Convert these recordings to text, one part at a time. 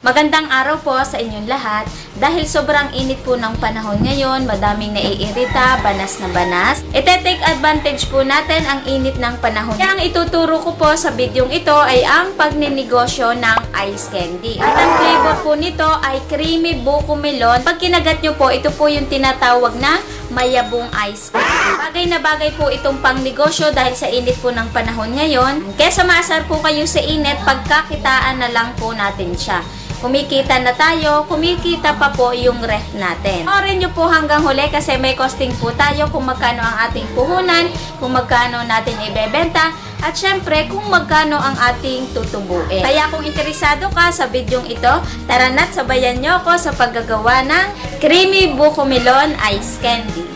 Magandang araw po sa inyong lahat. Dahil sobrang init po ng panahon ngayon, madaming naiirita, banas na banas. Ite-take advantage po natin ang init ng panahon. Kaya ang ituturo ko po sa videong ito ay ang pagninegosyo ng ice candy. At ang flavor po nito ay creamy buko melon. Pag kinagat nyo po, ito po yung tinatawag na mayabong ice candy. Bagay na bagay po itong pangnegosyo dahil sa init po ng panahon ngayon. Kesa maasar po kayo sa init, pagkakitaan na lang po natin siya. Kumikita na tayo, kumikita pa po yung ref natin. Orin nyo po hanggang huli kasi may costing po tayo kung magkano ang ating puhunan, kung magkano natin ibebenta, at syempre kung magkano ang ating tutubuin. Kaya kung interesado ka sa videong ito, tara na't sabayan nyo ako sa paggagawa ng creamy buko melon ice candy.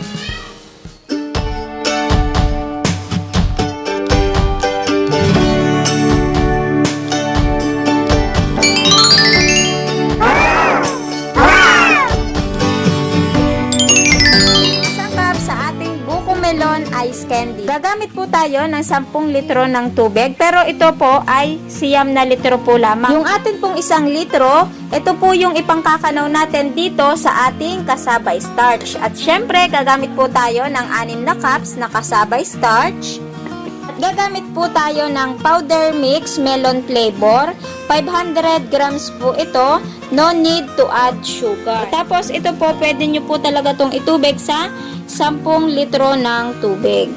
Melon ice candy. Gagamit po tayo ng 10 litro ng tubig, pero ito po ay 9 na litro po lamang. Yung atin pong 1 litro, ito po yung ipangkakanaw natin dito sa ating kasabay starch. At syempre, gagamit po tayo ng 6 na cups na kasabay starch. At gagamit po tayo ng powder mix melon flavor. 500 grams po ito. No need to add sugar. Tapos ito po, pwede nyo po talaga itong itubig sa 10 litro ng tubig.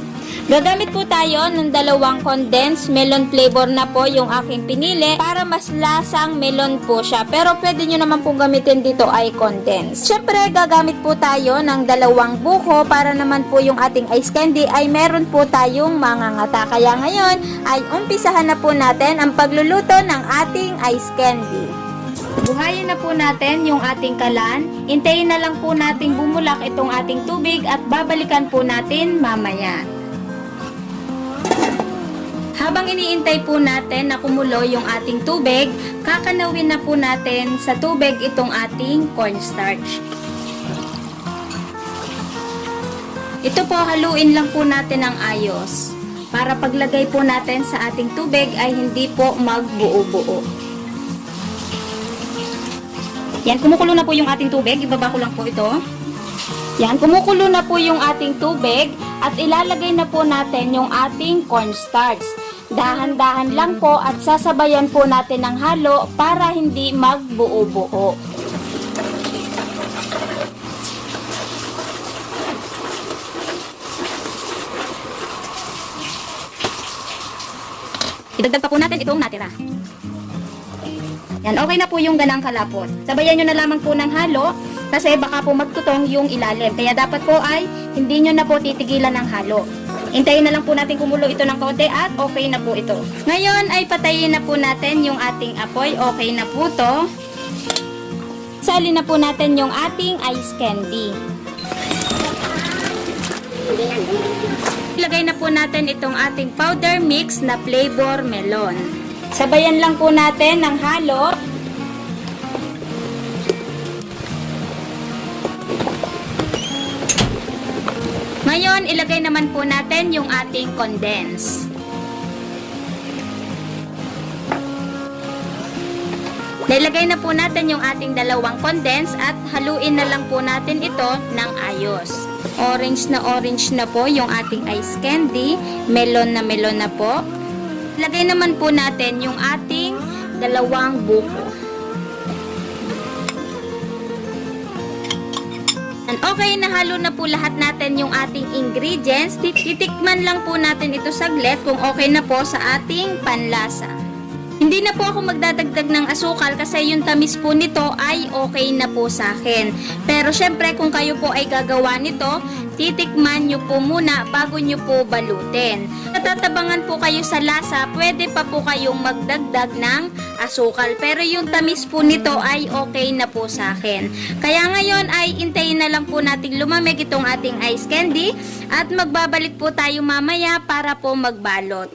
Gagamit po tayo ng 2 condensed melon flavor na po yung aking pinili para mas lasang melon po siya. Pero pwede nyo naman pong gamitin dito ay condensed. Siyempre, gagamit po tayo ng 2 buko para naman po yung ating ice candy ay meron po tayong mga ngata. Kaya ngayon ay umpisahan na po natin ang pagluluto ng ating ice candy. Buhayin na po natin yung ating kalan. Hintayin na lang po nating bumulak itong ating tubig at babalikan po natin mamaya. Habang iniintay po natin na kumulo yung ating tubig, kakanawin na po natin sa tubig itong ating cornstarch. Ito po, haluin lang po natin ng ayos para paglagay po natin sa ating tubig ay hindi po magbuo-buo. Yan, kumukulo na po yung ating tubig. Ibaba ko lang po ito. Yan, kumukulo na po yung ating tubig at ilalagay na po natin yung ating cornstarch. Dahan-dahan lang po at sasabayan po natin ng halo para hindi magbuo-buo. Idagdag pa po natin itong natira. Yan, okay na po yung ganang kalapot. Sabayan nyo na lamang po ng halo kasi baka po magtutong yung ilalim. Kaya dapat po ay hindi nyo na po titigilan ng halo. Hintayin na lang po natin kumulo ito ng konti at okay na po ito. Ngayon ay patayin na po natin yung ating apoy. Okay na po to. Sali na po natin yung ating ice candy. Ilagay na po natin itong ating powder mix na flavor melon. Sabayan lang po natin ng halo. Ngayon, ilagay naman po natin yung ating condense. Nilagay na po natin yung ating 2 condense at haluin na lang po natin ito ng ayos. Orange na po yung ating ice candy. Melon na po. Lagay naman po natin yung ating 2 buko. And okay, nahalo na po lahat natin yung ating ingredients. Titikman lang po natin ito saglit kung okay na po sa ating panlasa. Hindi na po ako magdadagdag ng asukal kasi yung tamis po nito ay okay na po sa akin. Pero syempre kung kayo po ay gagawa nito, titikman nyo po muna bago nyo po balutin. Natatabangan po kayo sa lasa, pwede pa po kayong magdagdag ng asukal. Pero yung tamis po nito ay okay na po sa akin. Kaya ngayon ay intayin na lang po nating lumamig itong ating ice candy at magbabalik po tayo mamaya para po magbalot.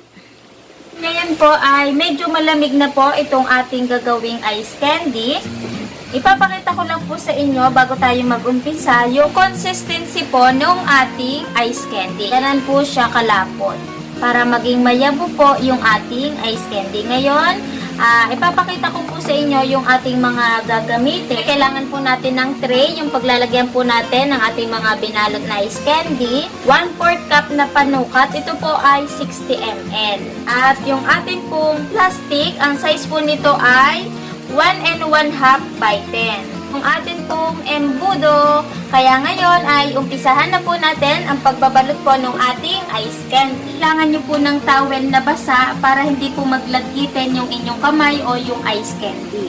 Ngayon po ay medyo malamig na po itong ating gagawing ice candy. Ipapakita ko lang po sa inyo bago tayo mag-umpisa yung consistency po ng ating ice candy. Ganun po siya kalapot para maging mayabo po yung ating ice candy. Ngayon Ipapakita ko po sa inyo yung ating mga gagamitin. Kailangan po natin ng tray, yung paglalagyan po natin ng ating mga binalot na ice candy. 1/4 cup na panukat, ito po ay 60 ml. At yung ating pong plastic, ang size po nito ay 1 1/2 by 10. Yung atin pong embudo, kaya ngayon ay umpisahan na po natin ang pagbabalot po ng ating ice candy. Kailangan nyo po ng towel na basa para hindi po maglagkitin yung inyong kamay o yung ice candy.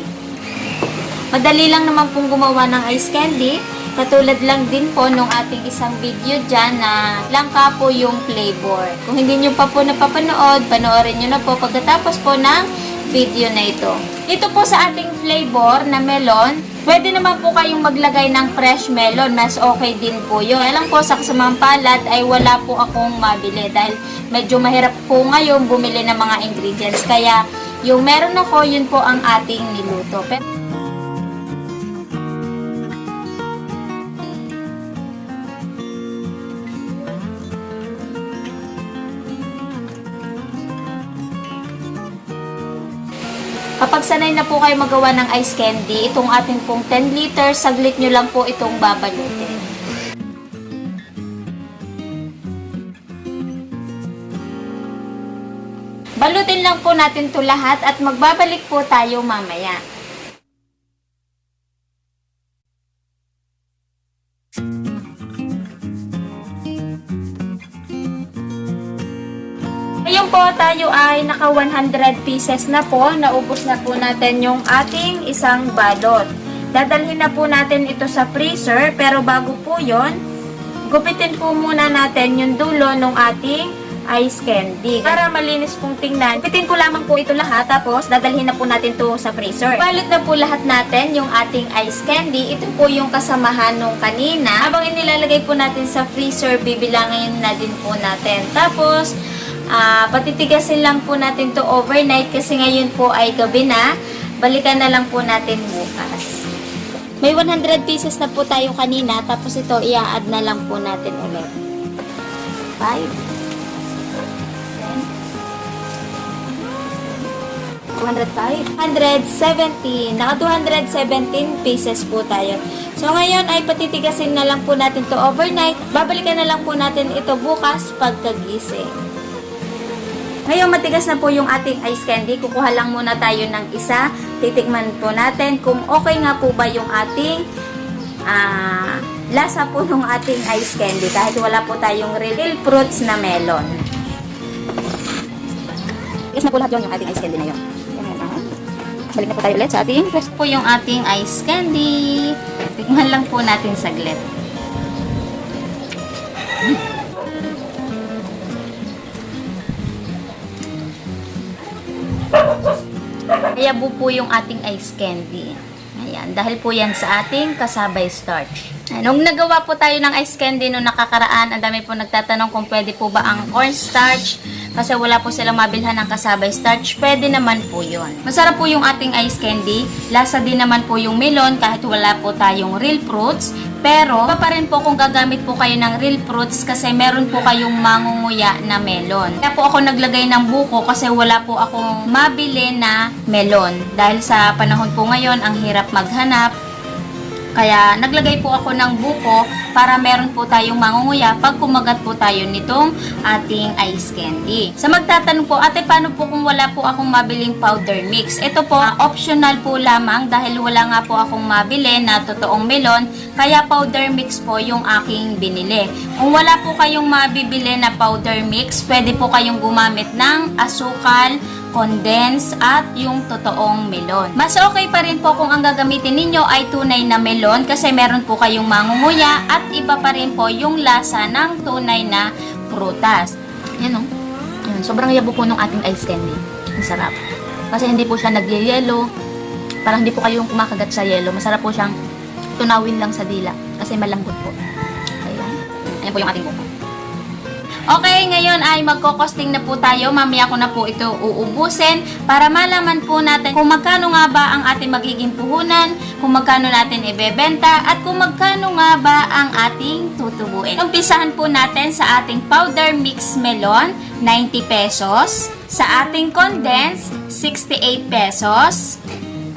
Madali lang naman pong gumawa ng ice candy. Katulad lang din po nung ating isang video dyan na langka po yung flavor. Kung hindi nyo pa po napapanood, panoorin nyo na po pagkatapos po ng video na ito. Ito po sa ating flavor na melon, pwede naman po kayong maglagay ng fresh melon, mas okay din po yun. Alam ko sa kasamang palad ay wala po akong mabili dahil medyo mahirap po ngayon bumili ng mga ingredients. Kaya yung meron ako, yun po ang ating niluto. Kapag sanay na po kayo magawa ng ice candy, itong ating pong 10 liters, saglit nyo lang po itong babalutin. Balutin lang po natin to lahat at magbabalik po tayo mamaya. Ngayon po tayo ay naka 100 pieces na po. Naubos na po natin yung ating isang balot. Dadalhin na po natin ito sa freezer. Pero bago po yon, gupitin po muna natin yung dulo ng ating ice candy. Para malinis pong tingnan, gupitin ko lamang po ito lahat. Tapos dadalhin na po natin ito sa freezer. Balot na po lahat natin yung ating ice candy. Ito po yung kasamahan nung kanina. Habang inilalagay po natin sa freezer, bibilangin na din po natin. Tapos patitigasin lang po natin to overnight kasi ngayon po ay gabi na. Balikan na lang po natin bukas. May 100 pieces na po tayo kanina, tapos ito i-add na lang po natin ulit. 5 205 170. Naka 217 pieces po tayo. So ngayon ay patitigasin na lang po natin to overnight. Babalikan na lang po natin ito bukas pagkagising. Ngayon, matigas na po yung ating ice candy. Kukuha lang muna tayo ng isa. Titikman po natin kung okay nga po ba yung ating lasa po ng ating ice candy. Kahit wala po tayong real fruits na melon. Tigas na po lahat yung ating ice candy na yun. Balik na po tayo ulit sa ating. Tigas po yung ating ice candy. Tikman lang po natin saglit. Kaya po yung ating ice candy. Ayan, dahil po yan sa ating kasabay starch. Nung nagawa po tayo ng ice candy nung nakakaraan, ang dami po nagtatanong kung pwede po ba ang cornstarch kasi wala po silang mabilhan ng kasabay starch. Pwede naman po yun. Masarap po yung ating ice candy. Lasa din naman po yung melon kahit wala po tayong real fruits. Pero, iba pa rin po kung gagamit po kayo ng real fruits kasi meron po kayong mangunguya na melon. Kaya po ako naglagay ng buko kasi wala po akong mabili na melon. Dahil sa panahon po ngayon, ang hirap maghanap. Kaya naglagay po ako ng buko para meron po tayong mangunguya pag kumagat po tayo nitong ating ice candy. Sa magtatanong po, ate, paano po kung wala po akong mabiling powder mix? Ito po, optional po lamang dahil wala nga po akong mabili na totoong melon, kaya powder mix po yung aking binili. Kung wala po kayong mabibili na powder mix, pwede po kayong gumamit ng asukal, condense at yung totoong melon. Mas okay pa rin po kung ang gagamitin ninyo ay tunay na melon kasi meron po kayong mangunguya at iba pa rin po yung lasa ng tunay na prutas. Yan o. Sobrang yabo po ng ating ice candy. Ang sarap. Kasi hindi po siya nagyayelo. Parang hindi po kayong kumakagat sa yelo. Masarap po siyang tunawin lang sa dila kasi malambot po. Ayan. Ayan po yung ating buko. Okay, ngayon ay magkokosting na po tayo. Mamaya ko na po ito uubusin para malaman po natin kung magkano nga ba ang ating magiging puhunan, kung magkano natin ibebenta, at kung magkano nga ba ang ating tutubuin. Umpisahan po natin sa ating powder mix melon, 90 pesos. Sa ating condense, 68 pesos.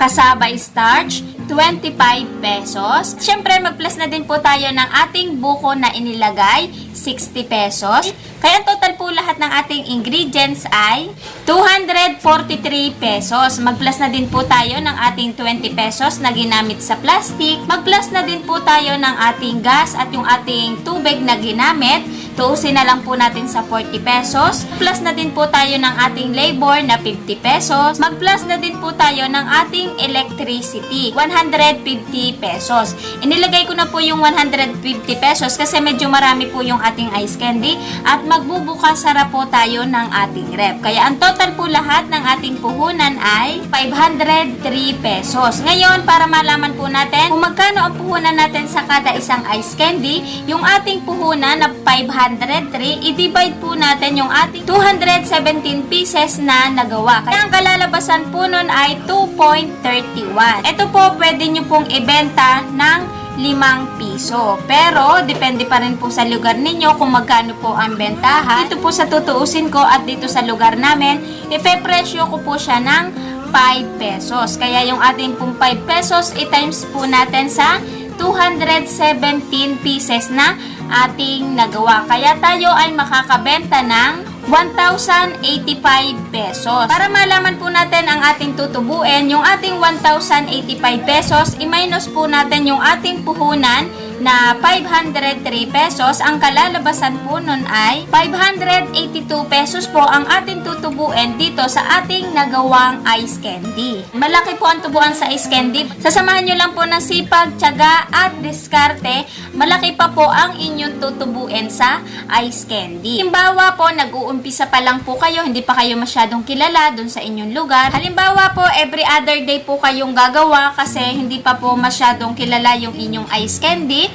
Kasabay starch, 25 pesos. Siyempre, mag-plus na din po tayo ng ating buko na inilagay, 60 pesos. Kaya total po lahat ng ating ingredients ay 243 pesos. Mag-plus na din po tayo ng ating 20 pesos na ginamit sa plastic. Mag-plus na din po tayo ng ating gas at yung ating tubig na ginamit. Tuusin na lang po natin sa 40 pesos. Plus na din po tayo ng ating labor na 50 pesos. Mag-plus na din po tayo ng ating electricity, 150 pesos. Inilagay ko na po yung 150 pesos kasi medyo marami po yung ating ice candy at magbubukas sara po tayo ng ating rep. Kaya ang total po lahat ng ating puhunan ay 503 pesos. Ngayon, para malaman po natin kung magkano ang puhunan natin sa kada isang ice candy, yung ating puhunan na 503, i-divide po natin yung ating 217 pieces na nagawa. Kaya ang kalalabasan po nun ay 2.31. Ito po, pwede nyo pong ibenta ng 5 piso. Pero, depende pa rin po sa lugar ninyo kung magkano po ang bentahan. Dito po sa tutuusin ko at dito sa lugar namin, ipepresyo ko po siya ng 5 pesos. Kaya yung ating pong 5 pesos, i-times po natin sa 217 pieces na ating nagawa. Kaya tayo ay makakabenta ng 1,085 pesos. Para malaman po natin ang ating tutubuin, yung ating 1,085 pesos, i-minus po natin yung ating puhunan na 503 pesos. Ang kalalabasan po nun ay 582 pesos po ang ating tutubuin dito sa ating nagawang ice candy. Malaki po ang tubuan sa ice candy. Sasamahan nyo lang po ng sipag, tiyaga at diskarte. Malaki pa po ang inyong tutubuin sa ice candy. Halimbawa po, nag-uumpisa pa lang po kayo, hindi pa kayo masyadong kilala dun sa inyong lugar. Halimbawa po, every other day po kayong gagawa kasi hindi pa po masyadong kilala yung inyong ice candy.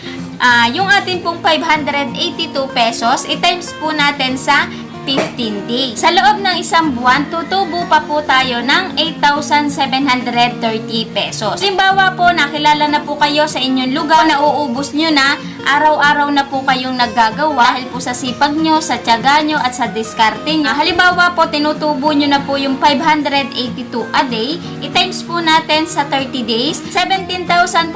Yung atin pong 582 pesos, i-times po natin sa 15 days. Sa loob ng isang buwan, tutubo pa po tayo ng 8,730 pesos. Halimbawa po, nakilala na po kayo sa inyong lugar, nauubos nyo na, araw-araw na po kayong naggagawa dahil po sa sipag nyo, sa tiyaga nyo, at sa diskarte nyo. Halimbawa po, tinutubo nyo na po yung 582 a day, i-times po natin sa 30 days, 17,460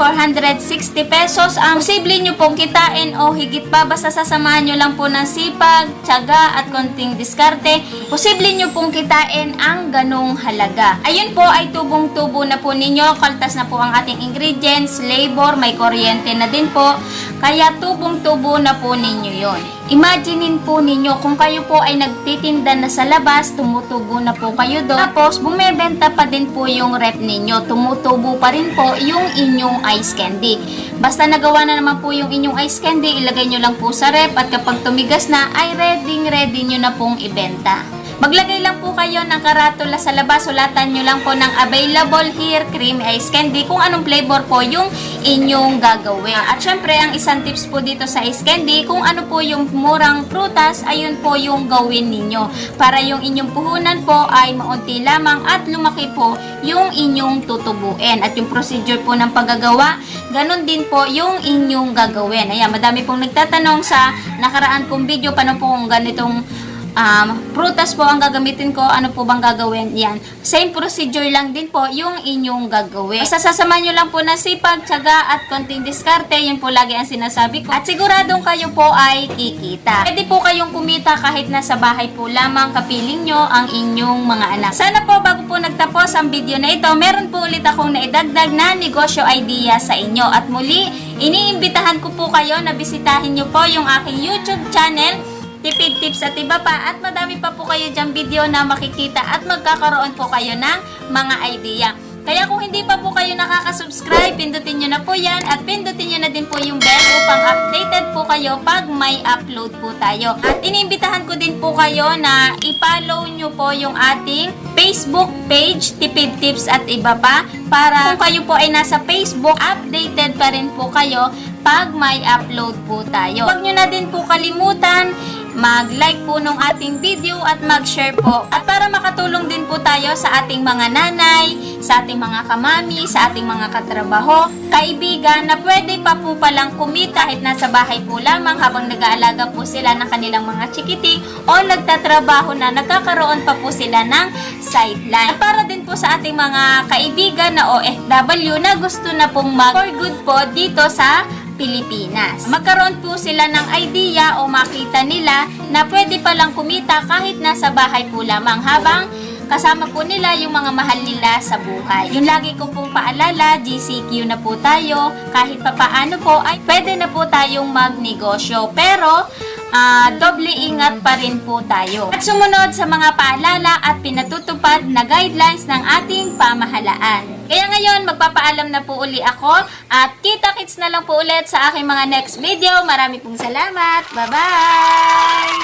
pesos ang posible nyo pong kitain o higit pa, basta sasamahan nyo lang po ng sipag, tiyaga, at konting diskarte, posible nyo pong kitain ang ganong halaga. Ayun po ay tubong-tubo na po ninyo, kaltas na po ang ating ingredients, labor, may kuryente na din po, kaya tubong-tubo na po ninyo yon. Imaginein po ninyo kung kayo po ay nagtitinda na sa labas, tumutubo na po kayo doon. Tapos, bumebenta pa din po yung rep ninyo. Tumutubo pa rin po yung inyong ice candy. Basta nagawa na naman po yung inyong ice candy, ilagay nyo lang po sa rep at kapag tumigas na, ay ready nyo na pong ibenta. Maglagay lang po kayo ng karatula sa labas, sulatan nyo lang po ng available here, creamy ice candy, kung anong flavor po yung inyong gagawin. At syempre, ang isang tips po dito sa ice candy, kung ano po yung murang prutas, ayun po yung gawin ninyo. Para yung inyong puhunan po ay maunti lamang at lumaki po yung inyong tutubuin. At yung procedure po ng paggagawa, ganun din po yung inyong gagawin. Ayan, madami pong nagtatanong sa nakaraan kong video, paano po kung ganitong prutas po ang gagamitin ko, ano po bang gagawin? Yan. Same procedure lang din po yung inyong gagawin. Basta sasamahan nyo lang po ng sipag, tiyaga at konting diskarte. Yun po lagi ang sinasabi ko. At siguradong kayo po ay kikita. Pwede po kayong kumita kahit nasa bahay po lamang, kapiling nyo ang inyong mga anak. Sana po bago po nagtapos ang video na ito, meron po ulit akong naidagdag na negosyo idea sa inyo. At muli, iniimbitahan ko po kayo na bisitahin nyo po yung aking YouTube channel, Tipid Tips at iba pa, at madami pa po kayo dyang video na makikita at magkakaroon po kayo ng mga idea. Kaya kung hindi pa po kayo nakaka-subscribe, pindutin nyo na po yan at pindutin nyo na din po yung bell upang updated po kayo pag may upload po tayo. At iniimbitahan ko din po kayo na i-follow nyo po yung ating Facebook page, Tipid Tips at iba pa, para kung kayo po ay nasa Facebook, updated pa rin po kayo pag may upload po tayo. Huwag nyo na din po kalimutan mag-like po nung ating video at mag-share po. At para makatulong din po tayo sa ating mga nanay, sa ating mga kamami, sa ating mga katrabaho, kaibigan na pwede pa po palang kumita kahit nasa bahay po lamang habang nag-aalaga po sila ng kanilang mga chikiting o nagtatrabaho na nagkakaroon pa po sila ng sideline. At para din po sa ating mga kaibigan na OFW na gusto na pong mag-for good po dito sa Pilipinas. Magkaroon po sila ng idea o makita nila na pwede palang kumita kahit nasa bahay po lamang habang kasama po nila yung mga mahal nila sa buhay. Yung lagi ko pong paalala, GCQ na po tayo. Kahit papaano po ay pwede na po tayong magnegosyo. Pero doble ingat pa rin po tayo. At sumunod sa mga paalala at pinatutupad na guidelines ng ating pamahalaan. Kaya ngayon, magpapaalam na po uli ako at kita-kits na lang po ulit sa aking mga next video. Marami pong salamat. Bye-bye!